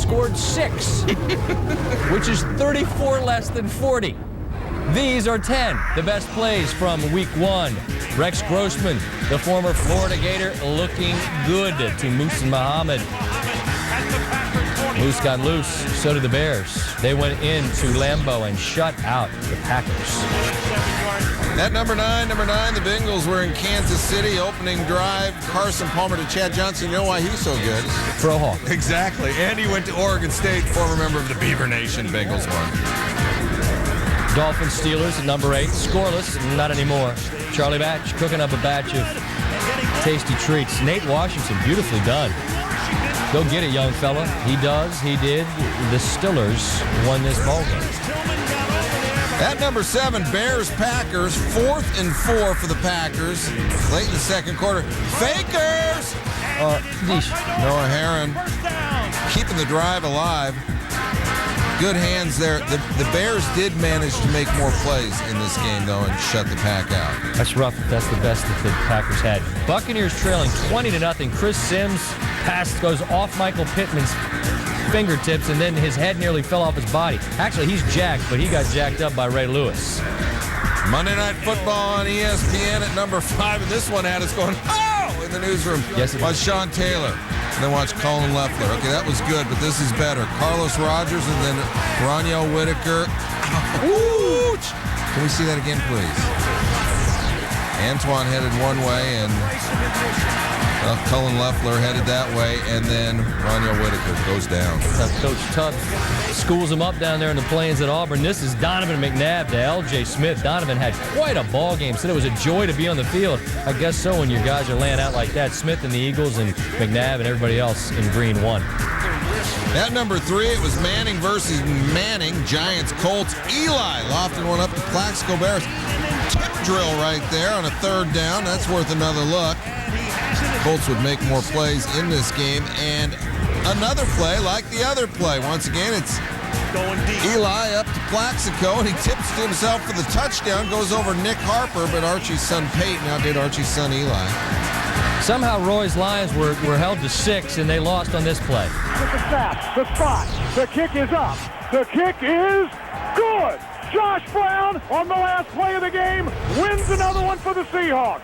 scored 6, which is 34 less than 40. These are 10, the best plays from Week 1. Rex Grossman, the former Florida Gator, looking good to Moose and Muhammad. Moose got loose, so did the Bears. They went into Lambeau and shut out the Packers. At number nine, the Bengals were in Kansas City, opening drive. Carson Palmer to Chad Johnson. You know why he's so good? Throw Hawk. Exactly. And he went to Oregon State, former member of the Beaver Nation. Bengals won. Dolphins Steelers at number 8, scoreless, not anymore. Charlie Batch cooking up a batch of tasty treats. Nate Washington, beautifully done. Go get it, young fella. He does, he did. The Steelers won this ballgame. At number 7, Bears-Packers, 4th and 4 for the Packers. Late in the second quarter. Fakers! Noah Herron keeping the drive alive. Good hands there. The Bears did manage to make more plays in this game, though, and shut the Pack out. That's rough. That's the best that the Packers had. Buccaneers trailing 20-0. Chris Sims pass goes off Michael Pittman's fingertips, and then his head nearly fell off his body. Actually, he's jacked, but he got jacked up by Ray Lewis. Monday Night Football on ESPN at number 5, and this one had us going, oh, in the newsroom. Yes, it watch Sean Taylor, and then watch Colin Leffler. Okay, that was good, but this is better. Carlos Rogers and then Ronyo Whitaker. Ouch! Can we see that again, please? Antoine headed one way, and Colin Leffler headed that way, and then Ronyo Whitaker goes down. Coach Tubb schools him up down there in the plains at Auburn. This is Donovan McNabb to L.J. Smith. Donovan had quite a ball game. Said it was a joy to be on the field. I guess so when your guys are laying out like that. Smith and the Eagles and McNabb and everybody else in green won. At number 3, it was Manning versus Manning. Giants, Colts. Eli lofting one up to Plaxico Bears. Tip drill right there on a 3rd down. That's worth another look. Colts would make more plays in this game, and another play like the other play. Once again, it's Eli up to Plaxico, and he tips to himself for the touchdown. Goes over Nick Harper, but Archie's son Peyton outdid Archie's son Eli. Somehow Roy's Lions were held to 6, and they lost on this play. The snap, the spot, the kick is up. The kick is good. Josh Brown on the last play of the game wins another one for the Seahawks.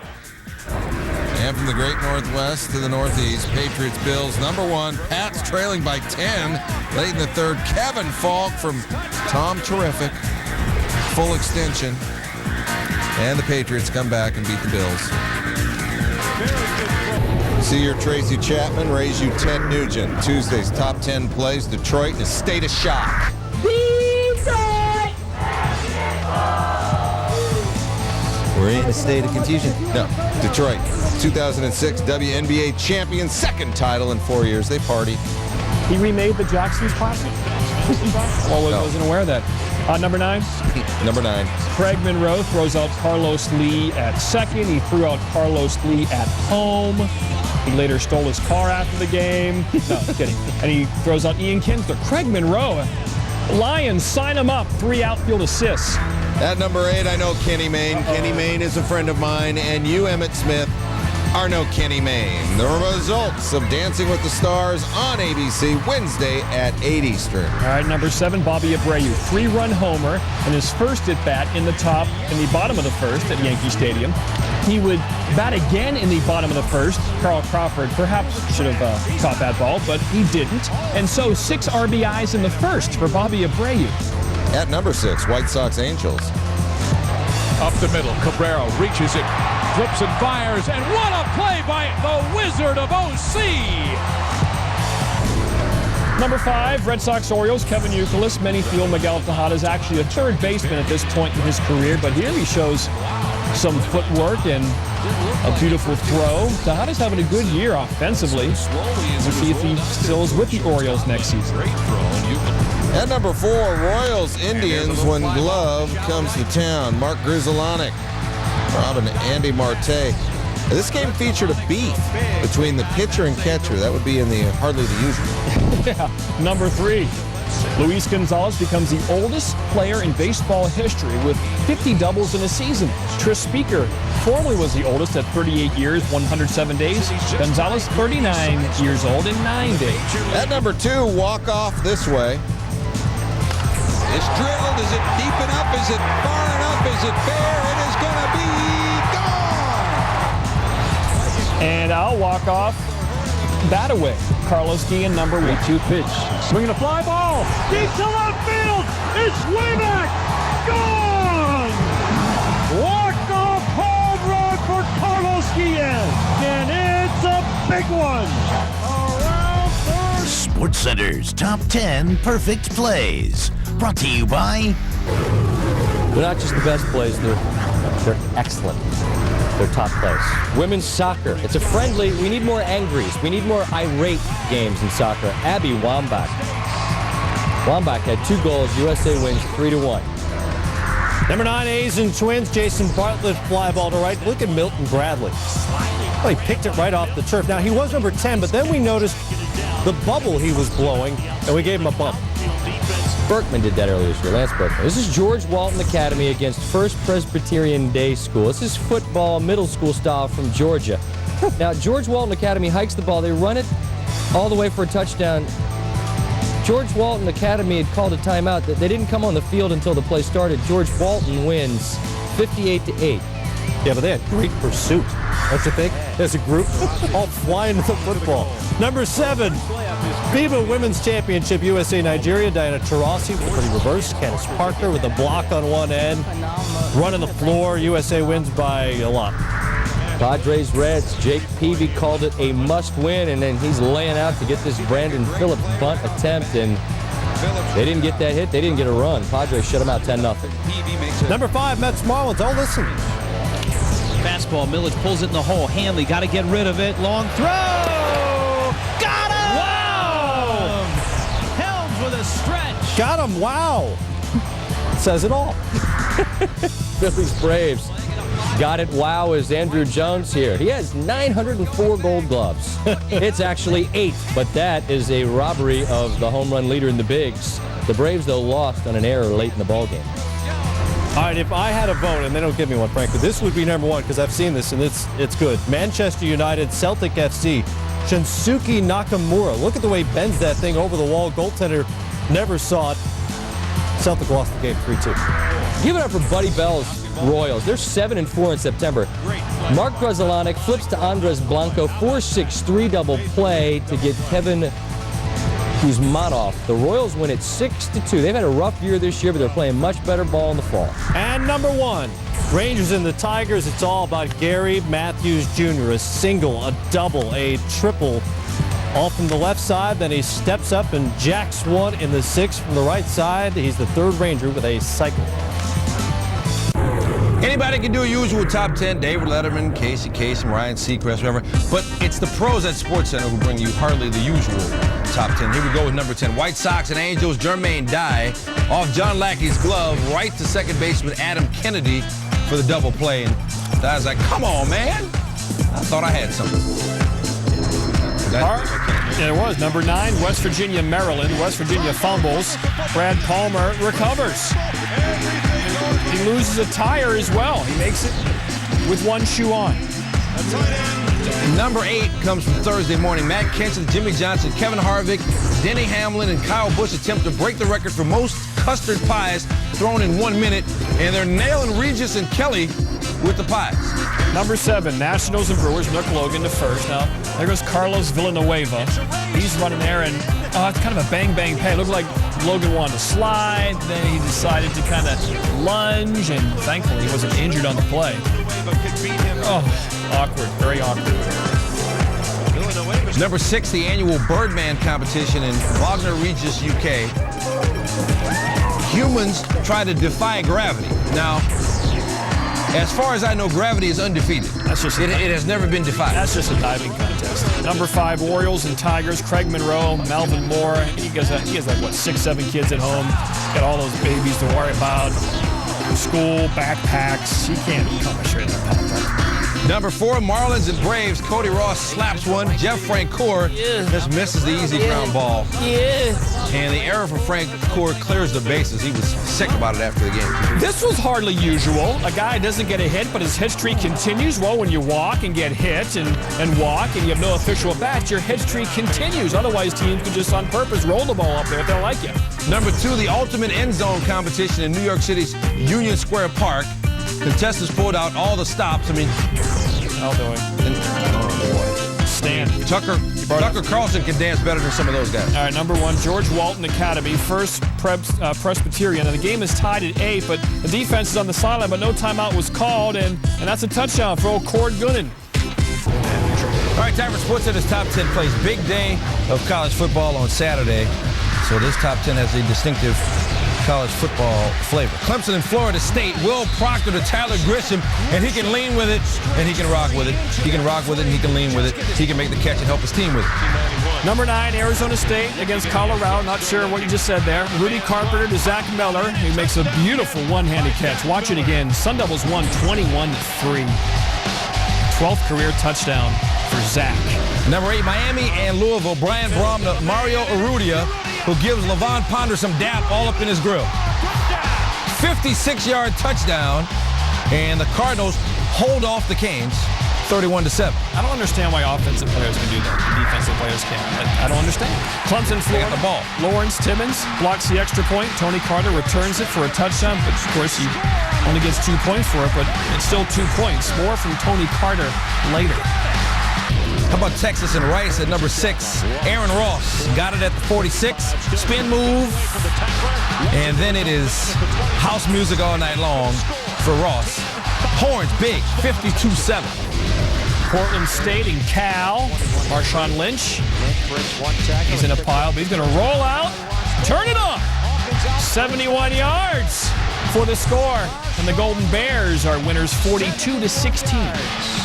And from the great Northwest to the Northeast, Patriots, Bills, number 1. Pats trailing by 10. Late in the 3rd, Kevin Falk from Tom Terrific. Full extension. And the Patriots come back and beat the Bills. Senior Tracy Chapman raised you Ted Nugent. Tuesday's top 10 plays. Detroit in a state of shock. We're in a state of confusion. No, Detroit, 2006 WNBA champion, 2nd title in 4 years. They party. He remade the Jackson's Classic? Well, I wasn't aware of that. Number 9? Number 9. Craig Monroe throws out Carlos Lee at 2nd. He threw out Carlos Lee at home. He later stole his car after the game. No, I'm kidding. And he throws out Ian Kinsler. Craig Monroe, Lions, sign him up. 3 outfield assists. At number 8, I know Kenny Mayne. Kenny Mayne is a friend of mine, and you, Emmett Smith, are no Kenny Mayne. The results of Dancing with the Stars on ABC Wednesday at 8 Eastern. All right, number 7, Bobby Abreu, 3-run homer, and his first at bat in the bottom of the 1st at Yankee Stadium. He would bat again in the bottom of the 1st. Carl Crawford perhaps should have caught that ball, but he didn't. And so 6 RBIs in the 1st for Bobby Abreu. At number 6, White Sox Angels. Up the middle, Cabrera reaches it, flips and fires, and what a play by the Wizard of OC! Number 5, Red Sox Orioles, Kevin Youkilis. Many feel Miguel Tejada is actually a 3rd baseman at this point in his career, but here he shows some footwork and a beautiful throw. Tejada's having a good year offensively. We'll see if he still is with the Orioles next season. At number 4, Royals Indians when glove comes to town. Mark Grizzolonic, Robin Andy Marte. This game featured a beef between the pitcher and catcher. That would be in the hardly the usual. Yeah. Number 3, Luis Gonzalez becomes the oldest player in baseball history with 50 doubles in a season. Tris Speaker formerly was the oldest at 38 years, 107 days. Gonzalez, 39 years old in 9 days. At number 2, walk off this way. It's drilled. Is it deep enough? Is it far enough? Is it fair? It is going to be gone. And I'll walk off that away. Carlos Guillen, number 1. 3-2 pitch. Swinging a fly ball. Deep to left field. It's way back. Gone. Walk-off home run for Carlos Guillen. And it's a big one. Around third. SportsCenter's Top 10 Perfect Plays. Brought to you by... They're not just the best plays, they're excellent. They're top plays. Women's soccer. It's a friendly. We need more angries. We need more irate games in soccer. Abby Wambach. Wambach had 2 goals. USA wins 3-1. Number 9, Asian Twins. Jason Bartlett, fly ball to right. Look at Milton Bradley. Well, he picked it right off the turf. Now, he was number 10, but then we noticed the bubble he was blowing, and we gave him a bump. Berkman did that earlier this year, Lance Berkman. This is George Walton Academy against First Presbyterian Day School. This is football, middle school style from Georgia. Now, George Walton Academy hikes the ball. They run it all the way for a touchdown. George Walton Academy had called a timeout. They didn't come on the field until the play started. George Walton wins 58-8. Yeah, but they had great pursuit. Don't you think? There's a group all flying to the football. Number 7, FIBA Women's Championship, USA Nigeria. Diana Taurasi with a pretty reverse. Candace Parker with a block on one end. Running the floor. USA wins by a lot. Padres Reds. Jake Peavy called it a must-win, and then he's laying out to get this Brandon Phillips bunt attempt, and they didn't get that hit. They didn't get a run. Padres shut them out 10-0. Number 5, Mets Marlins. Oh, listen. Fastball, Millage pulls it in the hole. Hanley got to get rid of it. Long throw! Got him! Wow! Helms with a stretch. Got him. Wow. Says it all. Phillies Braves. Got it. Wow, is Andrew Jones here. He has 904 gold gloves. It's actually 8, but that is a robbery of the home run leader in the bigs. The Braves, though, lost on an error late in the ballgame. All right, if I had a vote, and they don't give me one, frankly, this would be number 1 because I've seen this, and it's good. Manchester United, Celtic FC, Shinsuke Nakamura. Look at the way he bends that thing over the wall. Goaltender never saw it. Celtic lost the game 3-2. Give it up for Buddy Bell's Royals. They're 7-4 in September. Mark Grzelcyk flips to Andres Blanco. 4-6-3 double play to get Kevin Kuzmanov. The Royals win it 6-2. They've had a rough year this year, but they're playing much better ball in the fall. And number 1, Rangers and the Tigers. It's all about Gary Matthews Jr. A single, a double, a triple. All from the left side. Then he steps up and jacks one in the 6th from the right side. He's the 3rd Ranger with a cycle. Anybody can do a usual top 10. David Letterman, Casey Kasem, Ryan Seacrest, whatever. But it's the pros at SportsCenter who bring you hardly the usual top 10. Here we go with number 10. White Sox and Angels, Jermaine Dye off John Lackey's glove, right to second baseman Adam Kennedy for the double play. And Dye's like, come on, man. I thought I had something. There was. Number 9, West Virginia, Maryland. West Virginia fumbles. Brad Palmer recovers. He loses a tire as well. He makes it with one shoe on. Number 8 comes from Thursday morning. Matt Kenseth, Jimmy Johnson, Kevin Harvick, Denny Hamlin, and Kyle Busch attempt to break the record for most custard pies thrown in 1 minute, and they're nailing Regis and Kelly with the pies. Number 7, Nationals and Brewers. Nook Logan to first. Now, there goes Carlos Villanueva. He's running there, and it's kind of a bang-bang play. It looked like Logan wanted to slide. Then he decided to kind of lunge, and thankfully he wasn't injured on the play. Oh, awkward. Very awkward. Number 6, the annual Birdman competition in Wagner Regis, UK. Humans try to defy gravity. Now, as far as I know, gravity is undefeated. That's just it has never been defied. That's just a diving contest. Number 5, Orioles and Tigers. Craig Monroe, Melvin Moore. He has like, what, 6, 7 kids at home. Got all those babies to worry about. School, backpacks. He can't come straight in there. Number 4, Marlins and Braves. Cody Ross slaps one. Jeff Francoeur just misses the easy ground ball. And the error for Francoeur clears the bases. He was sick about it after the game. This was hardly usual. A guy doesn't get a hit, but his hit streak continues. Well, when you walk and get hit and walk and you have no official bat, your hit streak continues. Otherwise, teams could just on purpose roll the ball up there if they don't like you. Number 2, the ultimate end zone competition in New York City's Union Square Park. Contestants pulled out all the stops. I mean, I'll do it. Stan. Tucker Carlson can dance better than some of those guys. All right, number 1, George Walton Academy, First Presbyterian. And the game is tied at 8, but the defense is on the sideline, but no timeout was called, and that's a touchdown for old Cord Gooden. All right, time for SportsCenter's Top 10 Plays. Big day of college football on Saturday. So this Top 10 has a distinctive college football flavor. Clemson and Florida State. Will Proctor to Tyler Grisham, and he can lean with it, and he can rock with it. He can rock with it, and he can lean with it. He can make the catch and help his team with it. Number 9, Arizona State against Colorado. Not sure what you just said there. Rudy Carpenter to Zach Miller. He makes a beautiful one-handed catch. Watch it again. Sun Devils won 21-3. 12th career touchdown for Zach. Number 8, Miami and Louisville. Brian Brom to Mario Urrutia, who gives Levon Ponder some dap all up in his grill. 56-yard touchdown, and the Cardinals hold off the Canes 31-7. I don't understand why offensive players can do that. Defensive players can't. I don't understand. Clemson, Florida. The ball. Lawrence Timmons blocks the extra point. Tony Carter returns it for a touchdown, but of course he only gets 2 points for it, but it's still 2 points. More from Tony Carter later. How about Texas and Rice at number 6? Aaron Ross got it at the 46. Spin move. And then it is house music all night long for Ross. Horns big, 52-7. Portland State and Cal. Marshawn Lynch. He's in a pile, but he's going to roll out. Turn it on. 71 yards for the score. And the Golden Bears are winners 42-16.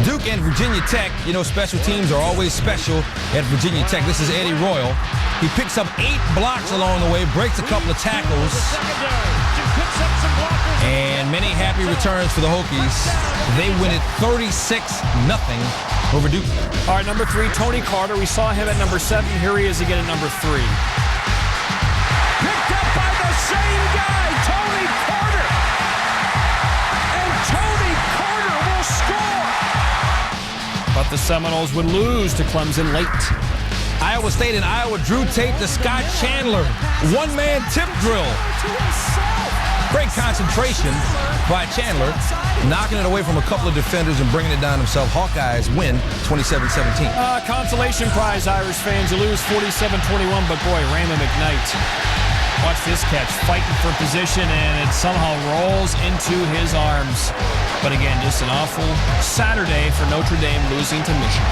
Duke and Virginia Tech, you know, special teams are always special at Virginia Tech. This is Eddie Royal. He picks up 8 blocks along the way, breaks a couple of tackles, and many happy returns for the Hokies. They win it 36-0 over Duke. All right, number 3, Tony Carter. We saw him at number 7. Here he is again at number 3. Picked up by the same guy, Tony Carter. And Tony Carter will score. But the Seminoles would lose to Clemson late. Iowa State and Iowa. Drew Tate to Scott Chandler. One-man tip drill. Great concentration by Chandler, knocking it away from a couple of defenders and bringing it down himself. Hawkeyes win 27-17. Consolation prize, Irish fans. You lose 47-21, but boy, Raymond McKnight. Watch this catch, fighting for position, and it somehow rolls into his arms. But again, just an awful Saturday for Notre Dame losing to Michigan.